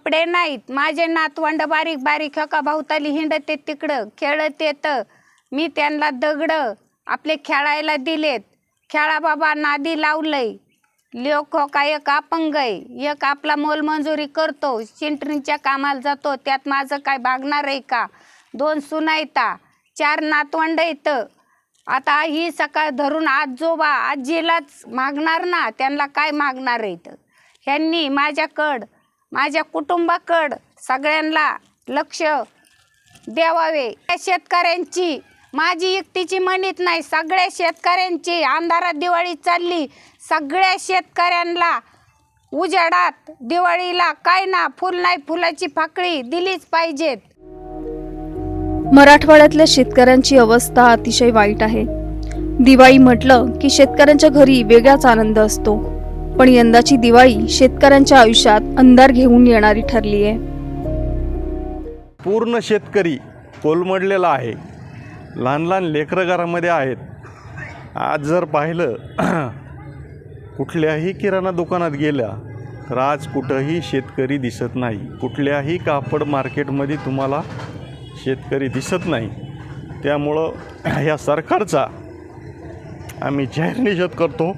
कपडे नाहीत, माझे नातवंड बारीक बारीक का भोवताली हिंडते तिकडं खेळत येतं, मी त्यांना दगड आपले खेळायला दिलेत, खेळा बाबा नादी लावलंय, लोक हो का एक अपंग आहे, एक आपला मोलमजुरी करतो, चिंटणीच्या कामाला जातो, त्यात माझं काय भागणार आहे का, 2 सुनायता 4 नातवंड येतं, आता ही सकाळ धरून आजोबा आजीलाच मागणार ना, त्यांना काय मागणार आहेत. ह्यांनी माझ्या कुटुंबाकड सगळ्यांना लक्ष द्यावे. शेतकऱ्यांची माझी एकटीची म्हणत नाही, सगळ्या शेतकऱ्यांची अंधारात दिवाळी चालली, सगळ्या शेतकऱ्यांना उजेडात दिवाळीला काय ना फुल नाही फुलाची फाकळी दिलीच पाहिजेत. मराठवाड्यातल्या शेतकऱ्यांची अवस्था अतिशय वाईट आहे. दिवाळी म्हटलं की शेतकऱ्यांच्या घरी वेगळाच आनंद असतो, पण यंदाची दिवाळी शेतकऱ्यांच्या आयुष्यात अंधार घेऊन येणारी ठरली आहे. पूर्ण शेतकरी कोलमडलेला आहे, लहान लहान लेकरं घरामध्ये आहेत. आज जर पाहिलं कुठल्याही किराणा दुकानात गेल्या तर आज कुठंही शेतकरी दिसत नाही, कुठल्याही कापड मार्केटमध्ये तुम्हाला शेतकरी दिसत नाही. त्यामुळं ह्या सरकारचा आम्ही जाहीर निषेध करतो.